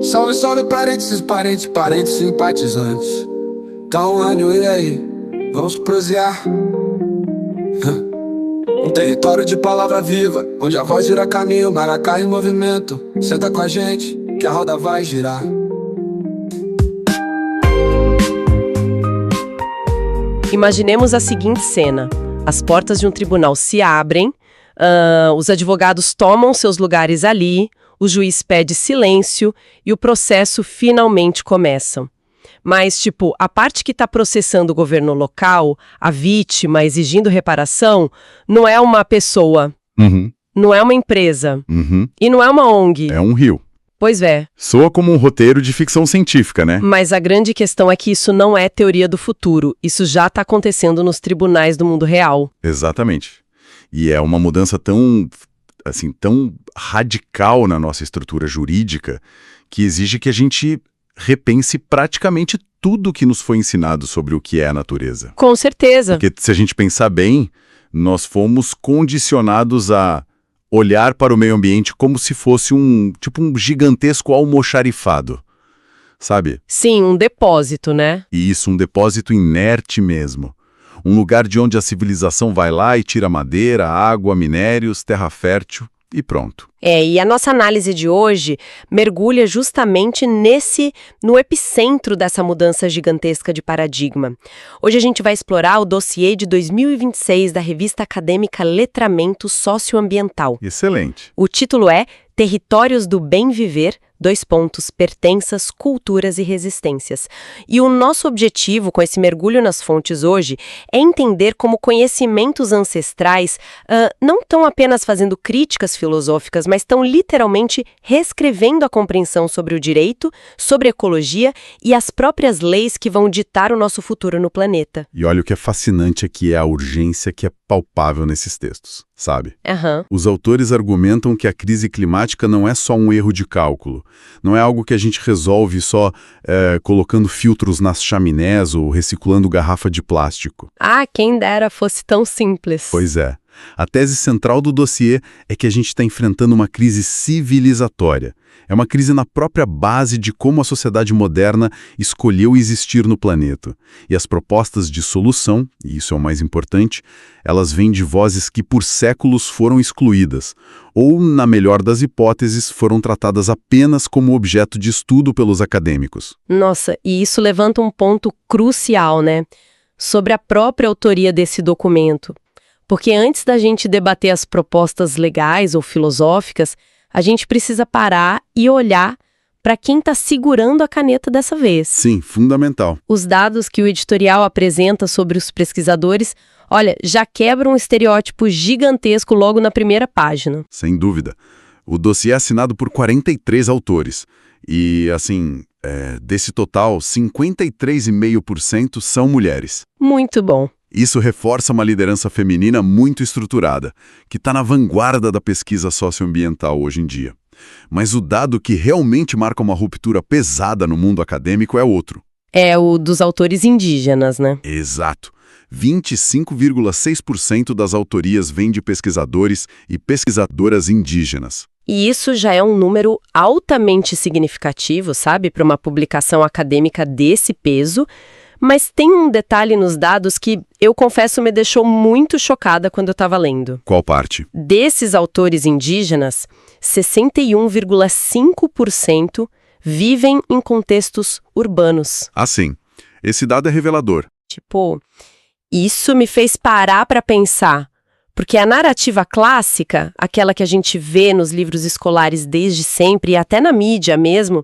Salve, salve, parentes simpatizantes. Tá um ano, e aí? Vamos prosear. Um território de palavra viva, onde a voz gira caminho, maracá em movimento. Senta com a gente, que a roda vai girar. Imaginemos a seguinte cena. As portas de um tribunal se abrem, os advogados tomam seus lugares ali, o juiz pede silêncio e o processo finalmente começa. Mas, a parte que está processando o governo local, a vítima exigindo reparação, não é uma pessoa, não é uma empresa, e não é uma ONG. É um rio. Pois é. Soa como um roteiro de ficção científica, né? Mas a grande questão é que isso não é teoria do futuro. Isso já está acontecendo nos tribunais do mundo real. Exatamente. E é uma mudança tão radical na nossa estrutura jurídica que exige que a gente repense praticamente tudo que nos foi ensinado sobre o que é a natureza. Com certeza. Porque se a gente pensar bem, nós fomos condicionados a olhar para o meio ambiente como se fosse um gigantesco almoxarifado, sabe? Sim, um depósito, né? E isso, um depósito inerte mesmo. Um lugar de onde a civilização vai lá e tira madeira, água, minérios, terra fértil e pronto. E a nossa análise de hoje mergulha justamente no epicentro dessa mudança gigantesca de paradigma. Hoje a gente vai explorar o dossiê de 2026 da revista acadêmica Letramento Socioambiental. Excelente. O título é Territórios do Bem Viver, pertenças, culturas e resistências. E o nosso objetivo com esse mergulho nas fontes hoje é entender como conhecimentos ancestrais não estão apenas fazendo críticas filosóficas, mas estão literalmente reescrevendo a compreensão sobre o direito, sobre a ecologia e as próprias leis que vão ditar o nosso futuro no planeta. E olha, o que é fascinante aqui é a urgência que é palpável nesses textos, sabe? Os autores argumentam que a crise climática não é só um erro de cálculo, não é algo que a gente resolve só colocando filtros nas chaminés ou reciclando garrafa de plástico. Quem dera fosse tão simples. Pois é. A tese central do dossiê é que a gente está enfrentando uma crise civilizatória. É uma crise na própria base de como a sociedade moderna escolheu existir no planeta. E as propostas de solução, e isso é o mais importante, elas vêm de vozes que por séculos foram excluídas, ou, na melhor das hipóteses, foram tratadas apenas como objeto de estudo pelos acadêmicos. Nossa, e isso levanta um ponto crucial, né? Sobre a própria autoria desse documento. Porque antes da gente debater as propostas legais ou filosóficas, a gente precisa parar e olhar para quem está segurando a caneta dessa vez. Sim, fundamental. Os dados que o editorial apresenta sobre os pesquisadores, já quebram um estereótipo gigantesco logo na primeira página. Sem dúvida. O dossiê é assinado por 43 autores. E, desse total, 53,5% são mulheres. Muito bom. Isso reforça uma liderança feminina muito estruturada, que está na vanguarda da pesquisa socioambiental hoje em dia. Mas o dado que realmente marca uma ruptura pesada no mundo acadêmico é outro. É o dos autores indígenas, né? Exato. 25,6% das autorias vêm de pesquisadores e pesquisadoras indígenas. E isso já é um número altamente significativo, sabe, para uma publicação acadêmica desse peso. Mas tem um detalhe nos dados que, eu confesso, me deixou muito chocada quando eu estava lendo. Qual parte? Desses autores indígenas, 61,5% vivem em contextos urbanos. Sim. Esse dado é revelador. Isso me fez parar para pensar. Porque a narrativa clássica, aquela que a gente vê nos livros escolares desde sempre e até na mídia mesmo,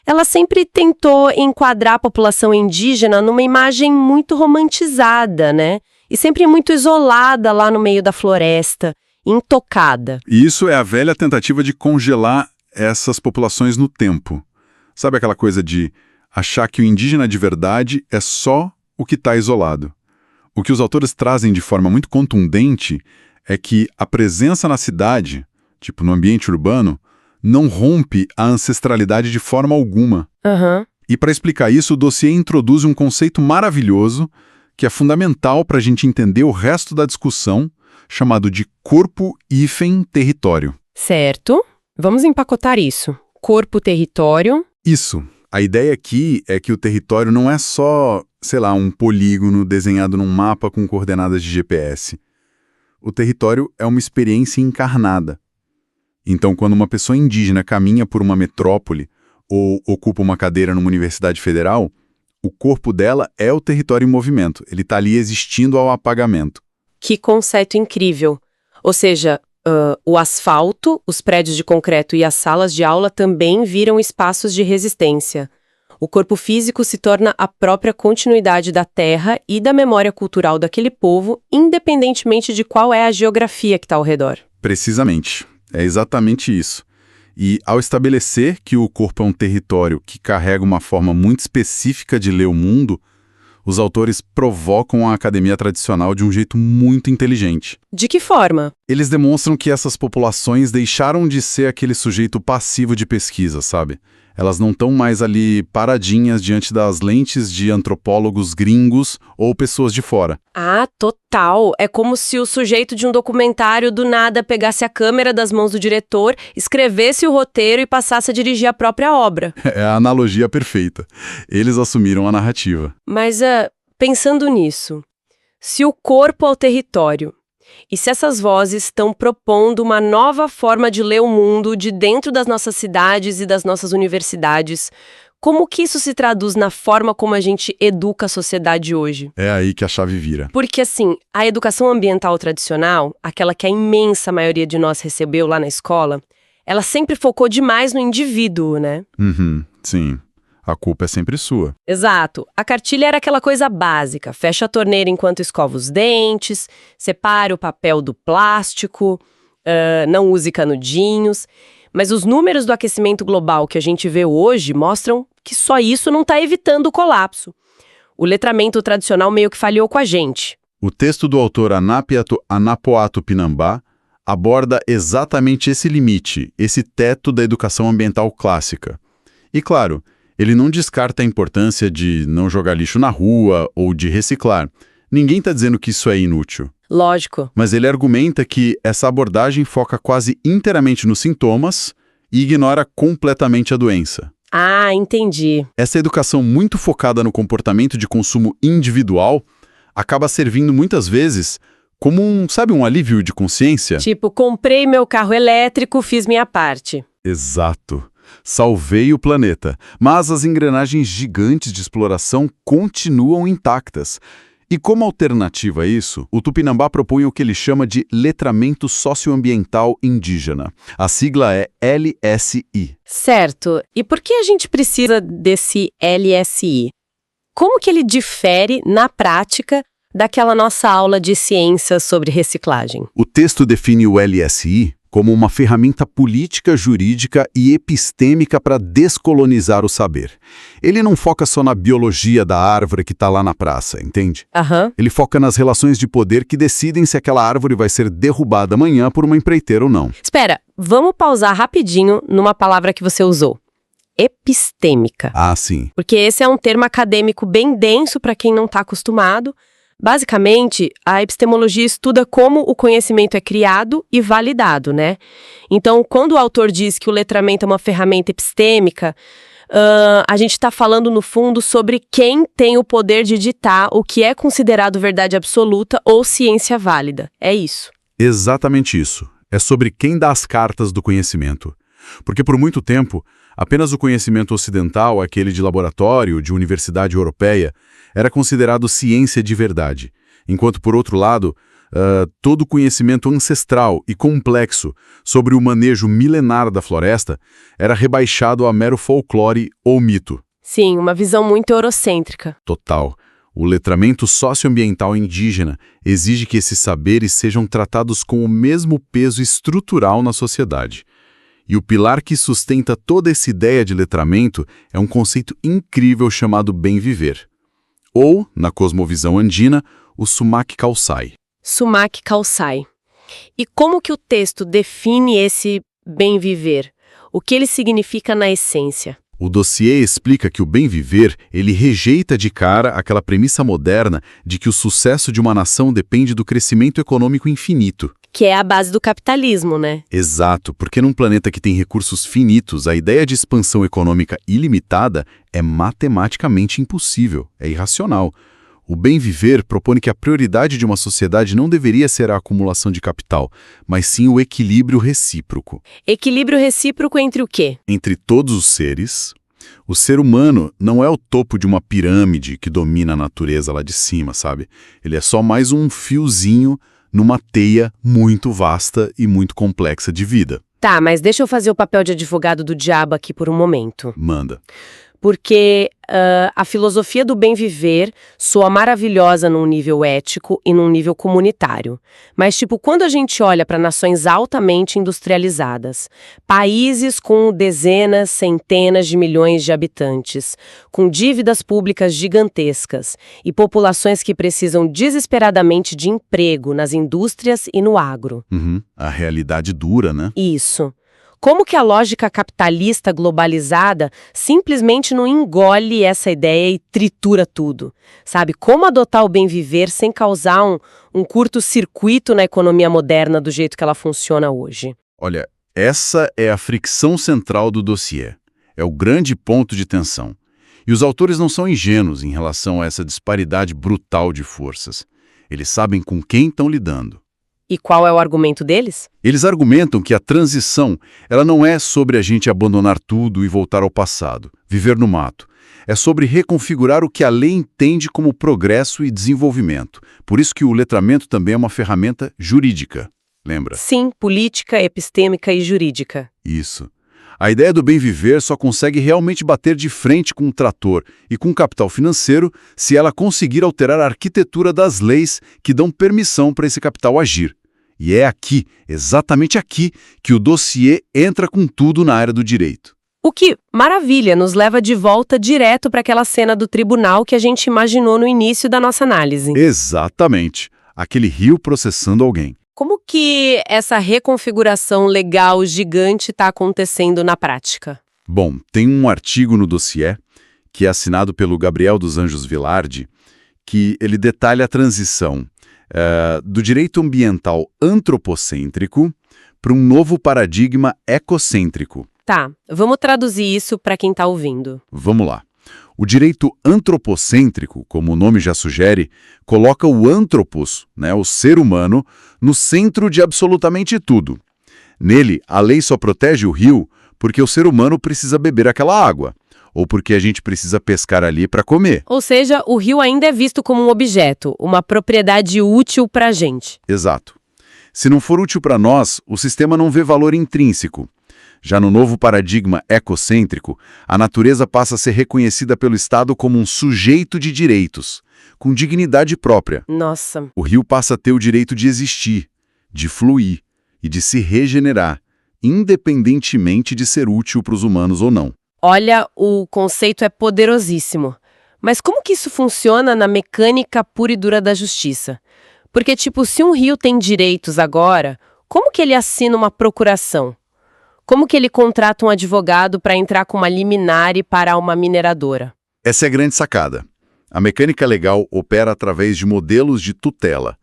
ela sempre tentou enquadrar a população indígena numa imagem muito romantizada, né? E sempre muito isolada lá no meio da floresta, intocada. E isso é a velha tentativa de congelar essas populações no tempo. Sabe aquela coisa de achar que o indígena de verdade é só o que está isolado? O que os autores trazem de forma muito contundente é que a presença na cidade, no ambiente urbano, não rompe a ancestralidade de forma alguma. E para explicar isso, o dossiê introduz um conceito maravilhoso que é fundamental para a gente entender o resto da discussão, chamado de corpo-território. Certo. Vamos empacotar isso. Corpo-território Isso. A ideia aqui é que o território não é só, sei lá, um polígono desenhado num mapa com coordenadas de GPS. O território é uma experiência encarnada. Então, quando uma pessoa indígena caminha por uma metrópole ou ocupa uma cadeira numa universidade federal, o corpo dela é o território em movimento. Ele está ali existindo ao apagamento. Que conceito incrível! Ou seja, o asfalto, os prédios de concreto e as salas de aula também viram espaços de resistência. O corpo físico se torna a própria continuidade da terra e da memória cultural daquele povo, independentemente de qual é a geografia que está ao redor. Precisamente. É exatamente isso. E ao estabelecer que o corpo é um território que carrega uma forma muito específica de ler o mundo, os autores provocam a academia tradicional de um jeito muito inteligente. De que forma? Eles demonstram que essas populações deixaram de ser aquele sujeito passivo de pesquisa, sabe? Elas não estão mais ali paradinhas diante das lentes de antropólogos gringos ou pessoas de fora. Ah, total! É como se o sujeito de um documentário do nada pegasse a câmera das mãos do diretor, escrevesse o roteiro e passasse a dirigir a própria obra. É a analogia perfeita. Eles assumiram a narrativa. Mas, pensando nisso, se o corpo é o território, e se essas vozes estão propondo uma nova forma de ler o mundo de dentro das nossas cidades e das nossas universidades, como que isso se traduz na forma como a gente educa a sociedade hoje? É aí que a chave vira. Porque, assim, a educação ambiental tradicional, aquela que a imensa maioria de nós recebeu lá na escola, ela sempre focou demais no indivíduo, né? Sim. A culpa é sempre sua. Exato. A cartilha era aquela coisa básica. Fecha a torneira enquanto escova os dentes, separe o papel do plástico, não use canudinhos. Mas os números do aquecimento global que a gente vê hoje mostram que só isso não está evitando o colapso. O letramento tradicional meio que falhou com a gente. O texto do autor Anapoato Pinambá aborda exatamente esse limite, esse teto da educação ambiental clássica. E claro, ele não descarta a importância de não jogar lixo na rua ou de reciclar. Ninguém está dizendo que isso é inútil. Lógico. Mas ele argumenta que essa abordagem foca quase inteiramente nos sintomas e ignora completamente a doença. Ah, entendi. Essa educação muito focada no comportamento de consumo individual acaba servindo muitas vezes como um alívio de consciência. Tipo, comprei meu carro elétrico, fiz minha parte. Exato. Salvei o planeta, mas as engrenagens gigantes de exploração continuam intactas. E como alternativa a isso, o Tupinambá propõe o que ele chama de letramento socioambiental indígena. A sigla é LSI. Certo. E por que a gente precisa desse LSI? Como que ele difere, na prática, daquela nossa aula de ciências sobre reciclagem? O texto define o LSI como uma ferramenta política, jurídica e epistêmica para descolonizar o saber. Ele não foca só na biologia da árvore que está lá na praça, entende? Ele foca nas relações de poder que decidem se aquela árvore vai ser derrubada amanhã por uma empreiteira ou não. Espera, vamos pausar rapidinho numa palavra que você usou. Epistêmica. Ah, sim. Porque esse é um termo acadêmico bem denso para quem não está acostumado. Basicamente, a epistemologia estuda como o conhecimento é criado e validado, né? Então, quando o autor diz que o letramento é uma ferramenta epistêmica, a gente está falando, no fundo, sobre quem tem o poder de ditar o que é considerado verdade absoluta ou ciência válida. É isso. Exatamente isso. É sobre quem dá as cartas do conhecimento. Porque por muito tempo, apenas o conhecimento ocidental, aquele de laboratório, de universidade europeia, era considerado ciência de verdade, enquanto, por outro lado, todo conhecimento ancestral e complexo sobre o manejo milenar da floresta era rebaixado a mero folclore ou mito. Sim, uma visão muito eurocêntrica. Total. O letramento socioambiental indígena exige que esses saberes sejam tratados com o mesmo peso estrutural na sociedade. E o pilar que sustenta toda essa ideia de letramento é um conceito incrível chamado bem viver. Ou, na cosmovisão andina, o Sumac Calçai. Sumac Calçai. E como que o texto define esse bem viver? O que ele significa na essência? O dossiê explica que o bem viver, ele rejeita de cara aquela premissa moderna de que o sucesso de uma nação depende do crescimento econômico infinito. Que é a base do capitalismo, né? Exato, porque num planeta que tem recursos finitos, a ideia de expansão econômica ilimitada é matematicamente impossível, é irracional. O bem viver propõe que a prioridade de uma sociedade não deveria ser a acumulação de capital, mas sim o equilíbrio recíproco. Equilíbrio recíproco entre o quê? Entre todos os seres, o ser humano não é o topo de uma pirâmide que domina a natureza lá de cima, sabe? Ele é só mais um fiozinho numa teia muito vasta e muito complexa de vida. Tá, mas deixa eu fazer o papel de advogado do diabo aqui por um momento. Manda. Porque a filosofia do bem viver soa maravilhosa num nível ético e num nível comunitário. Mas, tipo, quando a gente olha para nações altamente industrializadas, países com dezenas, centenas de milhões de habitantes, com dívidas públicas gigantescas e populações que precisam desesperadamente de emprego nas indústrias e no agro. A realidade dura, né? Isso. Como que a lógica capitalista globalizada simplesmente não engole essa ideia e tritura tudo? Sabe, como adotar o bem viver sem causar um curto-circuito na economia moderna do jeito que ela funciona hoje? Olha, essa é a fricção central do dossiê. É o grande ponto de tensão. E os autores não são ingênuos em relação a essa disparidade brutal de forças. Eles sabem com quem estão lidando. E qual é o argumento deles? Eles argumentam que a transição, ela não é sobre a gente abandonar tudo e voltar ao passado, viver no mato. É sobre reconfigurar o que a lei entende como progresso e desenvolvimento. Por isso que o letramento também é uma ferramenta jurídica. Lembra? Sim, política, epistêmica e jurídica. Isso. A ideia do bem viver só consegue realmente bater de frente com o trator e com o capital financeiro se ela conseguir alterar a arquitetura das leis que dão permissão para esse capital agir. E é aqui, exatamente aqui, que o dossiê entra com tudo na área do direito. O que, maravilha, nos leva de volta direto para aquela cena do tribunal que a gente imaginou no início da nossa análise. Exatamente. Aquele rio processando alguém. Como que essa reconfiguração legal gigante está acontecendo na prática? Bom, tem um artigo no dossiê, que é assinado pelo Gabriel dos Anjos Vilardi, que ele detalha a transição do direito ambiental antropocêntrico para um novo paradigma ecocêntrico. Tá, vamos traduzir isso para quem está ouvindo. Vamos lá. O direito antropocêntrico, como o nome já sugere, coloca o antropos, o ser humano, no centro de absolutamente tudo. Nele, a lei só protege o rio porque o ser humano precisa beber aquela água, ou porque a gente precisa pescar ali para comer. Ou seja, o rio ainda é visto como um objeto, uma propriedade útil para a gente. Exato. Se não for útil para nós, o sistema não vê valor intrínseco. Já no novo paradigma ecocêntrico, a natureza passa a ser reconhecida pelo Estado como um sujeito de direitos, com dignidade própria. Nossa. O rio passa a ter o direito de existir, de fluir e de se regenerar, independentemente de ser útil para os humanos ou não. Olha, o conceito é poderosíssimo. Mas como que isso funciona na mecânica pura e dura da justiça? Porque, se um rio tem direitos agora, como que ele assina uma procuração? Como que ele contrata um advogado para entrar com uma liminar e parar uma mineradora? Essa é a grande sacada. A mecânica legal opera através de modelos de tutela.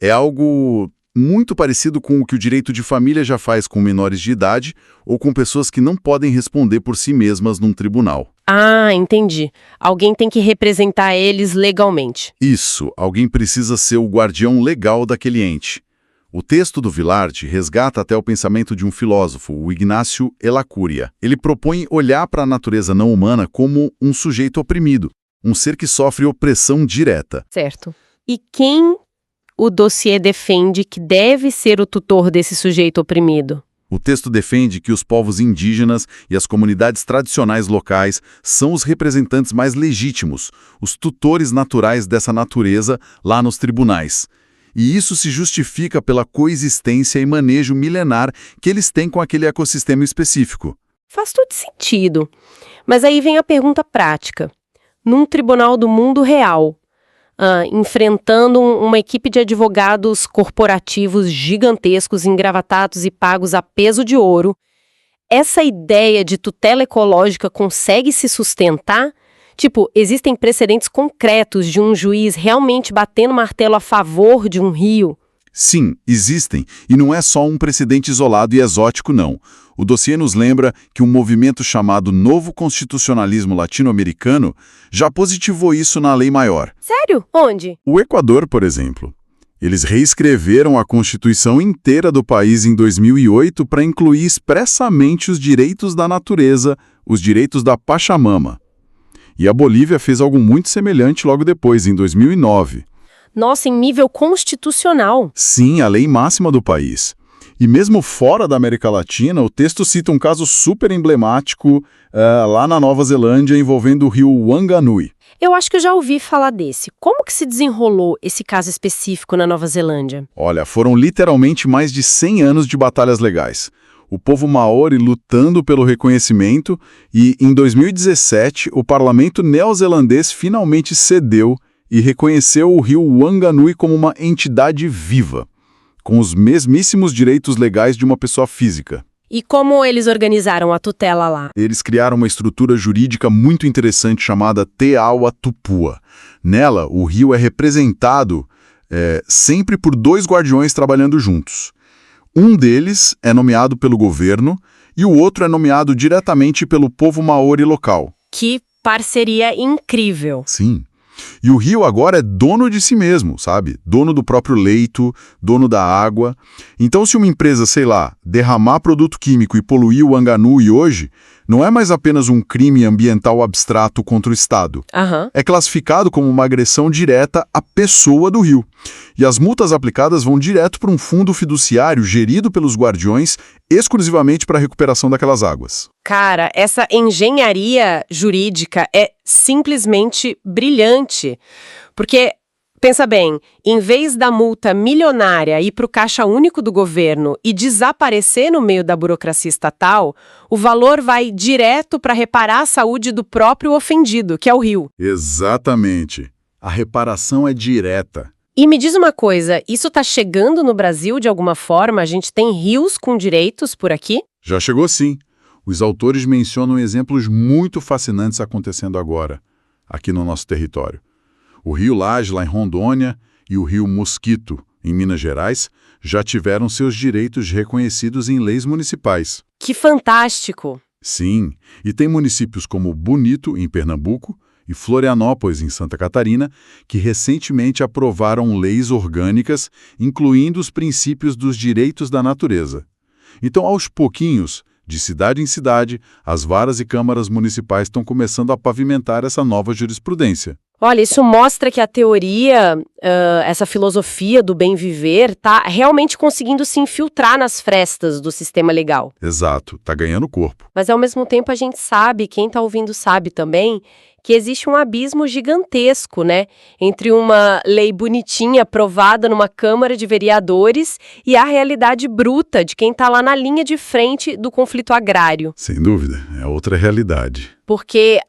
É algo muito parecido com o que o direito de família já faz com menores de idade ou com pessoas que não podem responder por si mesmas num tribunal. Ah, entendi. Alguém tem que representar eles legalmente. Isso, alguém precisa ser o guardião legal daquele ente. O texto do Vilardi resgata até o pensamento de um filósofo, o Ignácio Elacúria. Ele propõe olhar para a natureza não humana como um sujeito oprimido, um ser que sofre opressão direta. Certo. E quem o dossiê defende que deve ser o tutor desse sujeito oprimido? O texto defende que os povos indígenas e as comunidades tradicionais locais são os representantes mais legítimos, os tutores naturais dessa natureza lá nos tribunais. E isso se justifica pela coexistência e manejo milenar que eles têm com aquele ecossistema específico. Faz todo sentido. Mas aí vem a pergunta prática. Num tribunal do mundo real, enfrentando uma equipe de advogados corporativos gigantescos, engravatados e pagos a peso de ouro, essa ideia de tutela ecológica consegue se sustentar? Tipo, existem precedentes concretos de um juiz realmente batendo martelo a favor de um rio? Sim, existem, e não é só um precedente isolado e exótico, não. O dossiê nos lembra que um movimento chamado Novo Constitucionalismo Latino-Americano já positivou isso na lei maior. Sério? Onde? O Equador, por exemplo. Eles reescreveram a Constituição inteira do país em 2008 para incluir expressamente os direitos da natureza, os direitos da Pachamama. E a Bolívia fez algo muito semelhante logo depois, em 2009. Nossa, em nível constitucional. Sim, a lei máxima do país. E mesmo fora da América Latina, o texto cita um caso super emblemático lá na Nova Zelândia envolvendo o rio Wanganui. Eu acho que eu já ouvi falar desse. Como que se desenrolou esse caso específico na Nova Zelândia? Olha, foram literalmente mais de 100 anos de batalhas legais. O povo maori lutando pelo reconhecimento e, em 2017, o parlamento neozelandês finalmente cedeu e reconheceu o rio Wanganui como uma entidade viva, com os mesmíssimos direitos legais de uma pessoa física. E como eles organizaram a tutela lá? Eles criaram uma estrutura jurídica muito interessante chamada Te Awa Tupua. Nela, o rio é representado sempre por 2 guardiões trabalhando juntos. Um deles é nomeado pelo governo e o outro é nomeado diretamente pelo povo maori local. Que parceria incrível! Sim. E o rio agora é dono de si mesmo, sabe? Dono do próprio leito, dono da água. Então, se uma empresa, sei lá, derramar produto químico e poluir o Wanganui hoje, não é mais apenas um crime ambiental abstrato contra o Estado. É classificado como uma agressão direta à pessoa do rio. E as multas aplicadas vão direto para um fundo fiduciário gerido pelos guardiões exclusivamente para a recuperação daquelas águas. Cara, essa engenharia jurídica é simplesmente brilhante. Porque, pensa bem, em vez da multa milionária ir para o caixa único do governo e desaparecer no meio da burocracia estatal, o valor vai direto para reparar a saúde do próprio ofendido, que é o rio. Exatamente. A reparação é direta. E me diz uma coisa, isso está chegando no Brasil de alguma forma? A gente tem rios com direitos por aqui? Já chegou sim. Os autores mencionam exemplos muito fascinantes acontecendo agora, aqui no nosso território. O Rio Laje, lá em Rondônia, e o Rio Mosquito, em Minas Gerais, já tiveram seus direitos reconhecidos em leis municipais. Que fantástico! Sim, e tem municípios como Bonito, em Pernambuco, e Florianópolis, em Santa Catarina, que recentemente aprovaram leis orgânicas, incluindo os princípios dos direitos da natureza. Então, aos pouquinhos, de cidade em cidade, as varas e câmaras municipais estão começando a pavimentar essa nova jurisprudência. Olha, isso mostra que a teoria, essa filosofia do bem viver, está realmente conseguindo se infiltrar nas frestas do sistema legal. Exato, está ganhando corpo. Mas, ao mesmo tempo, a gente sabe, quem está ouvindo sabe também, que existe um abismo gigantesco, né, entre uma lei bonitinha aprovada numa Câmara de Vereadores e a realidade bruta de quem está lá na linha de frente do conflito agrário. Sem dúvida, é outra realidade. Porque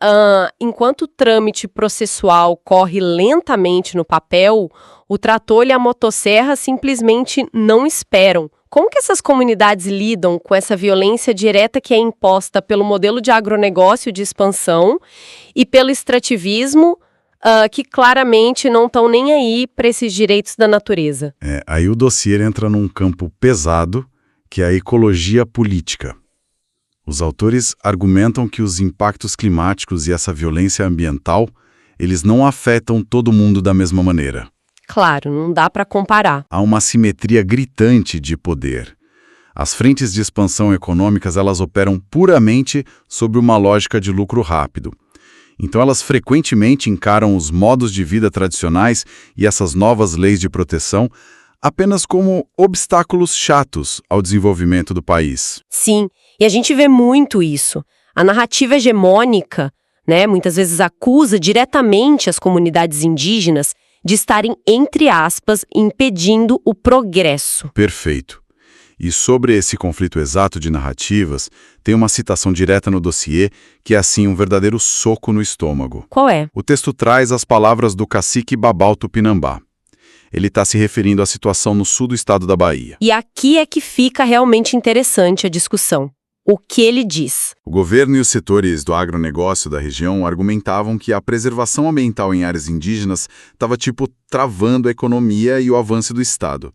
enquanto o trâmite processual corre lentamente no papel, o trator e a motosserra simplesmente não esperam. Como que essas comunidades lidam com essa violência direta que é imposta pelo modelo de agronegócio de expansão e pelo extrativismo, que claramente não estão nem aí para esses direitos da natureza? Aí o dossiê entra num campo pesado, que é a ecologia política. Os autores argumentam que os impactos climáticos e essa violência ambiental, eles não afetam todo mundo da mesma maneira. Claro, não dá para comparar. Há uma assimetria gritante de poder. As frentes de expansão econômicas, elas operam puramente sobre uma lógica de lucro rápido. Então elas frequentemente encaram os modos de vida tradicionais e essas novas leis de proteção apenas como obstáculos chatos ao desenvolvimento do país. Sim, e a gente vê muito isso. A narrativa hegemônica, né, muitas vezes acusa diretamente as comunidades indígenas de estarem, entre aspas, impedindo o progresso. Perfeito. E sobre esse conflito exato de narrativas, tem uma citação direta no dossiê que é, assim, um verdadeiro soco no estômago. Qual é? O texto traz as palavras do cacique Babau Tupinambá. Ele está se referindo à situação no sul do estado da Bahia. E aqui é que fica realmente interessante a discussão. O que ele diz? O governo e os setores do agronegócio da região argumentavam que a preservação ambiental em áreas indígenas estava, travando a economia e o avanço do Estado.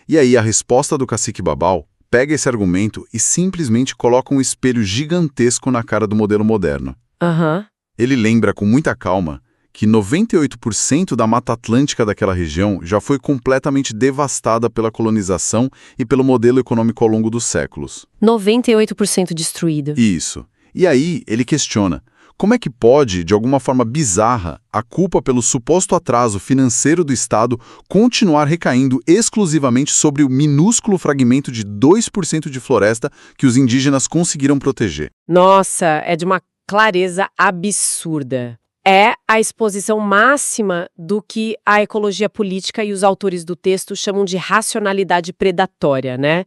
E aí a resposta do cacique Babau pega esse argumento e simplesmente coloca um espelho gigantesco na cara do modelo moderno. Aham. Ele lembra com muita calma que 98% da Mata Atlântica daquela região já foi completamente devastada pela colonização e pelo modelo econômico ao longo dos séculos. 98% destruído. Isso. E aí ele questiona, como é que pode, de alguma forma bizarra, a culpa pelo suposto atraso financeiro do Estado continuar recaindo exclusivamente sobre o minúsculo fragmento de 2% de floresta que os indígenas conseguiram proteger? Nossa, é de uma clareza absurda. É a exposição máxima do que a ecologia política e os autores do texto chamam de racionalidade predatória, né?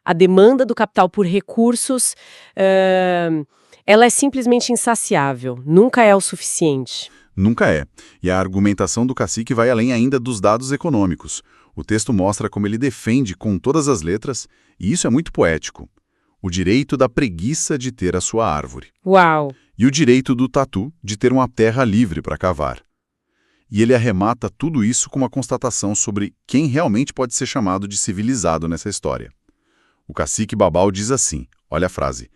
A demanda do capital por recursos, ela é simplesmente insaciável, nunca é o suficiente. Nunca é. E a argumentação do cacique vai além ainda dos dados econômicos. O texto mostra como ele defende com todas as letras, e isso é muito poético, o direito da preguiça de ter a sua árvore. Uau! E o direito do tatu de ter uma terra livre para cavar. E ele arremata tudo isso com uma constatação sobre quem realmente pode ser chamado de civilizado nessa história. O cacique Babau diz assim, olha a frase,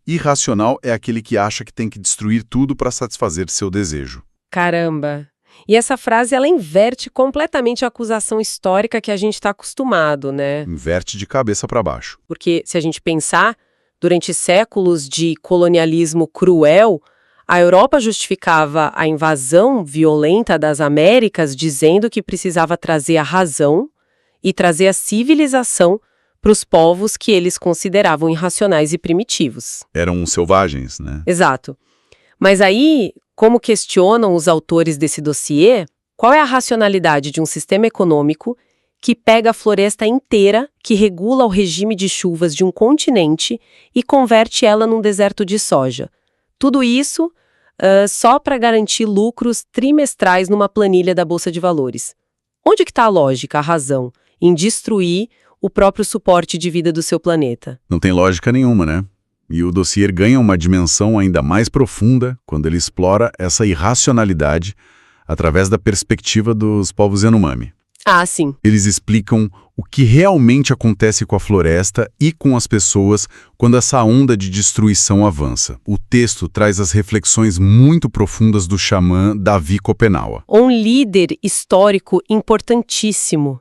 irracional é aquele que acha que tem que destruir tudo para satisfazer seu desejo. Caramba! E essa frase, ela inverte completamente a acusação histórica que a gente está acostumado, né? Inverte de cabeça para baixo. Porque, se a gente pensar, durante séculos de colonialismo cruel, a Europa justificava a invasão violenta das Américas dizendo que precisava trazer a razão e trazer a civilização para os povos que eles consideravam irracionais e primitivos. Eram selvagens, né? Exato. Mas aí, como questionam os autores desse dossiê, qual é a racionalidade de um sistema econômico que pega a floresta inteira, que regula o regime de chuvas de um continente e converte ela num deserto de soja? Tudo isso só para garantir lucros trimestrais numa planilha da Bolsa de Valores. Onde que está a lógica, a razão, em destruir o próprio suporte de vida do seu planeta? Não tem lógica nenhuma, né? E o dossiê ganha uma dimensão ainda mais profunda quando ele explora essa irracionalidade através da perspectiva dos povos Yanomami. Ah, sim. Eles explicam o que realmente acontece com a floresta e com as pessoas quando essa onda de destruição avança. O texto traz as reflexões muito profundas do xamã Davi Copenaua. Um líder histórico importantíssimo.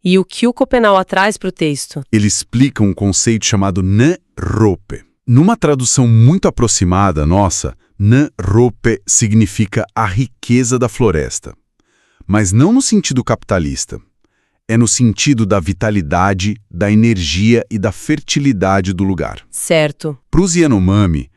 E o que o Copenaua traz para o texto? Ele explica um conceito chamado Nrope. Numa tradução muito aproximada nossa, Nrope significa a riqueza da floresta. Mas não no sentido capitalista. É no sentido da vitalidade, da energia e da fertilidade do lugar. Certo. Para os Yanomami,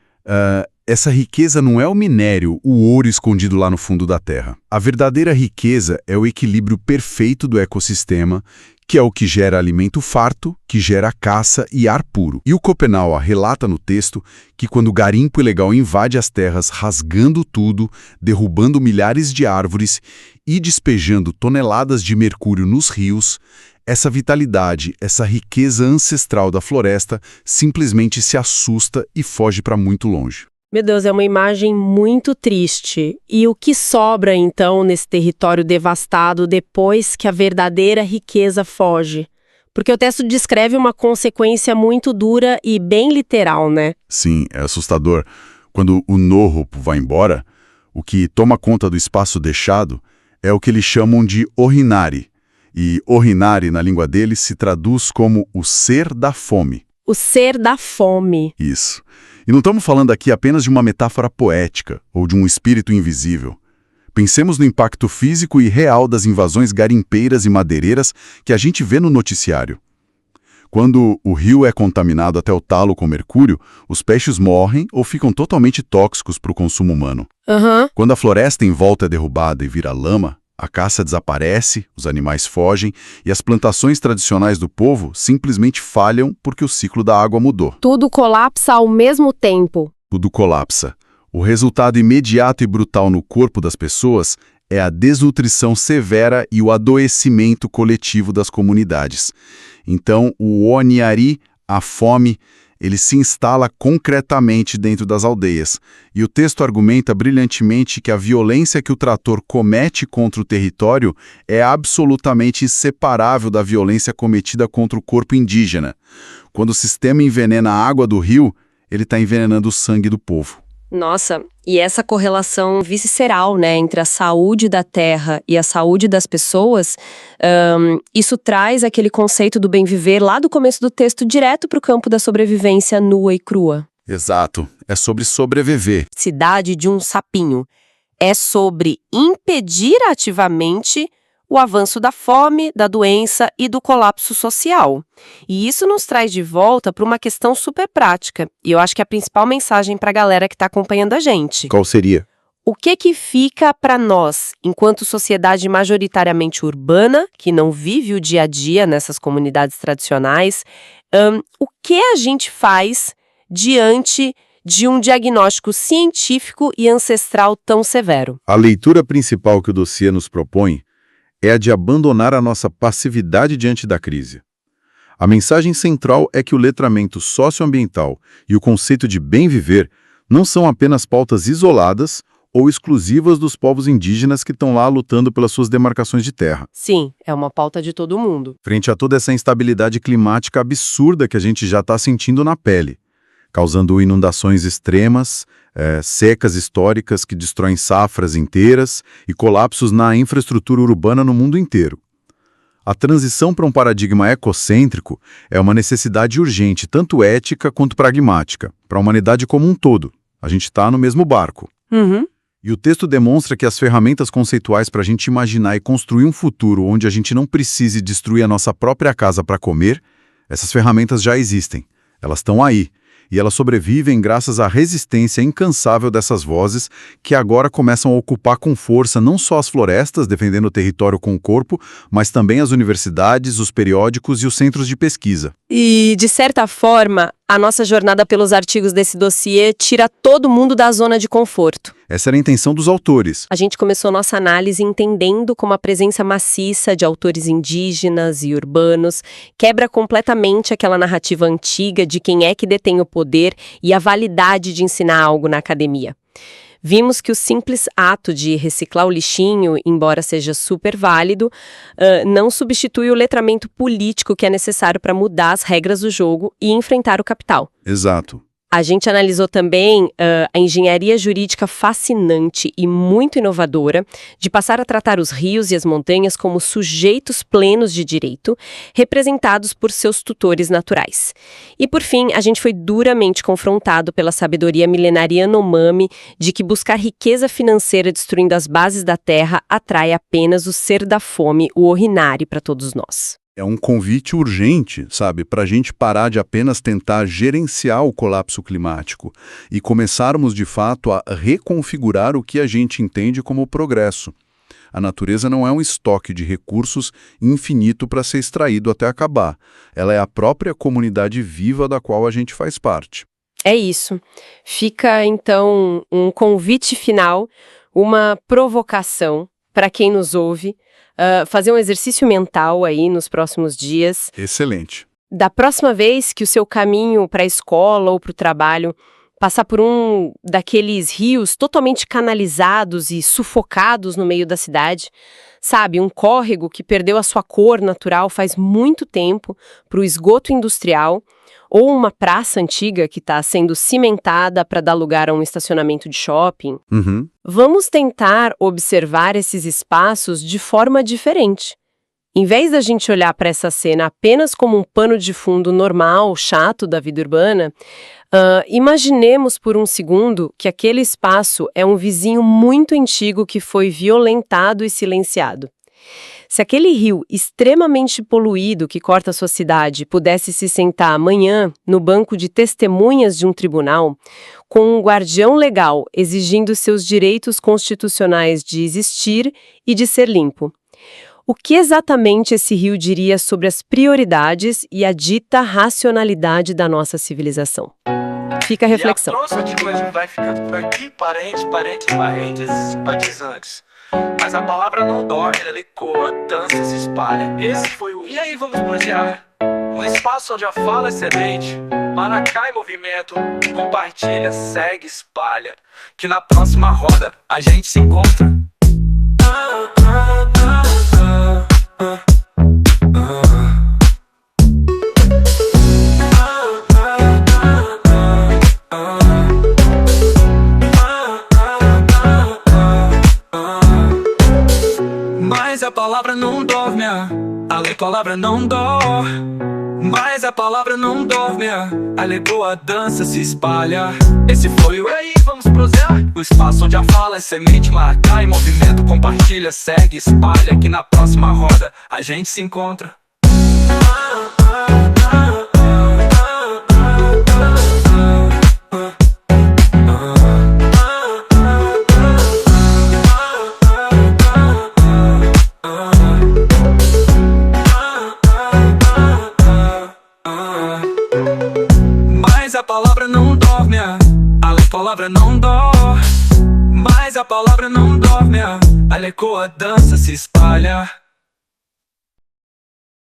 essa riqueza não é o minério, o ouro escondido lá no fundo da terra. A verdadeira riqueza é o equilíbrio perfeito do ecossistema, que é o que gera alimento farto, que gera caça e ar puro. E o Copenaua relata no texto que quando o garimpo ilegal invade as terras, rasgando tudo, derrubando milhares de árvores e despejando toneladas de mercúrio nos rios, essa vitalidade, essa riqueza ancestral da floresta simplesmente se assusta e foge para muito longe. Meu Deus, é uma imagem muito triste. E o que sobra, então, nesse território devastado depois que a verdadeira riqueza foge? Porque o texto descreve uma consequência muito dura e bem literal, né? Sim, é assustador. Quando o Noropo vai embora, o que toma conta do espaço deixado é o que eles chamam de Orinari. E Orinari, na língua deles, se traduz como o ser da fome. O ser da fome. Isso. E não estamos falando aqui apenas de uma metáfora poética ou de um espírito invisível. Pensemos no impacto físico e real das invasões garimpeiras e madeireiras que a gente vê no noticiário. Quando o rio é contaminado até o talo com mercúrio, os peixes morrem ou ficam totalmente tóxicos para o consumo humano. Quando a floresta em volta é derrubada e vira lama, a caça desaparece, os animais fogem e as plantações tradicionais do povo simplesmente falham porque o ciclo da água mudou. Tudo colapsa ao mesmo tempo. Tudo colapsa. O resultado imediato e brutal no corpo das pessoas é a desnutrição severa e o adoecimento coletivo das comunidades. Então, o Oniari, a fome, ele se instala concretamente dentro das aldeias. E o texto argumenta brilhantemente que a violência que o trator comete contra o território é absolutamente inseparável da violência cometida contra o corpo indígena. Quando o sistema envenena a água do rio, ele está envenenando o sangue do povo. Nossa, e essa correlação visceral, né, entre a saúde da terra e a saúde das pessoas, isso traz aquele conceito do bem viver lá do começo do texto direto para o campo da sobrevivência nua e crua. Exato, é sobre sobreviver. Cidade de um sapinho. É sobre impedir ativamente o avanço da fome, da doença e do colapso social. E isso nos traz de volta para uma questão super prática. E eu acho que é a principal mensagem para a galera que está acompanhando a gente. Qual seria? O que fica para nós, enquanto sociedade majoritariamente urbana, que não vive o dia a dia nessas comunidades tradicionais, o que a gente faz diante de um diagnóstico científico e ancestral tão severo? A leitura principal que o dossiê nos propõe é a de abandonar a nossa passividade diante da crise. A mensagem central é que o letramento socioambiental e o conceito de bem viver não são apenas pautas isoladas ou exclusivas dos povos indígenas que estão lá lutando pelas suas demarcações de terra. Sim, é uma pauta de todo mundo. Frente a toda essa instabilidade climática absurda que a gente já está sentindo na pele, causando inundações extremas, secas históricas que destroem safras inteiras e colapsos na infraestrutura urbana no mundo inteiro. A transição para um paradigma ecocêntrico é uma necessidade urgente, tanto ética quanto pragmática, para a humanidade como um todo. A gente está no mesmo barco. Uhum. E o texto demonstra que as ferramentas conceituais para a gente imaginar e construir um futuro onde a gente não precise destruir a nossa própria casa para comer, essas ferramentas já existem. Elas estão aí. E elas sobrevivem graças à resistência incansável dessas vozes que agora começam a ocupar com força não só as florestas, defendendo o território com o corpo, mas também as universidades, os periódicos e os centros de pesquisa. E, de certa forma, a nossa jornada pelos artigos desse dossiê tira todo mundo da zona de conforto. Essa era a intenção dos autores. A gente começou nossa análise entendendo como a presença maciça de autores indígenas e urbanos quebra completamente aquela narrativa antiga de quem é que detém o poder e a validade de ensinar algo na academia. Vimos que o simples ato de reciclar o lixinho, embora seja super válido, não substitui o letramento político que é necessário para mudar as regras do jogo e enfrentar o capital. Exato. A gente analisou também a engenharia jurídica fascinante e muito inovadora de passar a tratar os rios e as montanhas como sujeitos plenos de direito, representados por seus tutores naturais. E, por fim, a gente foi duramente confrontado pela sabedoria milenar Yanomami de que buscar riqueza financeira destruindo as bases da terra atrai apenas o ser da fome, o Orinari, para todos nós. É um convite urgente, sabe, para a gente parar de apenas tentar gerenciar o colapso climático e começarmos, de fato, a reconfigurar o que a gente entende como progresso. A natureza não é um estoque de recursos infinito para ser extraído até acabar. Ela é a própria comunidade viva da qual a gente faz parte. É isso. Fica, então, um convite final, uma provocação para quem nos ouve, fazer um exercício mental aí nos próximos dias. Excelente. Da próxima vez que o seu caminho para a escola ou para o trabalho passar por um daqueles rios totalmente canalizados e sufocados no meio da cidade, sabe, um córrego que perdeu a sua cor natural faz muito tempo para o esgoto industrial, ou uma praça antiga que está sendo cimentada para dar lugar a um estacionamento de shopping, Vamos tentar observar esses espaços de forma diferente. Em vez da gente olhar para essa cena apenas como um pano de fundo normal, chato da vida urbana, imaginemos por um segundo que aquele espaço é um vizinho muito antigo que foi violentado e silenciado. Se aquele rio extremamente poluído que corta sua cidade pudesse se sentar amanhã no banco de testemunhas de um tribunal, com um guardião legal exigindo seus direitos constitucionais de existir e de ser limpo, o que exatamente esse rio diria sobre as prioridades e a dita racionalidade da nossa civilização? Fica a reflexão. E a próxima de hoje vai ficando por aqui, parentes, simpatizantes. Mas a palavra não dói, ela ecoa, dança, se espalha. Esse foi o... E aí, vamos prosear? Um espaço onde a fala é semente, Maracá em movimento. Compartilha, segue, espalha, que na próxima roda a gente se encontra. Mas a palavra não dorme, a palavra não dorme. Mas a palavra não dorme, alegou a dança se espalha. Esse foi o aí, vamos prosear. O espaço onde a fala é semente, marca em movimento. Compartilha, segue, espalha, que na próxima roda a gente se encontra. Mas a palavra não dorme, a palavra não dorme. Mas a palavra não dorme, a dança se espalha.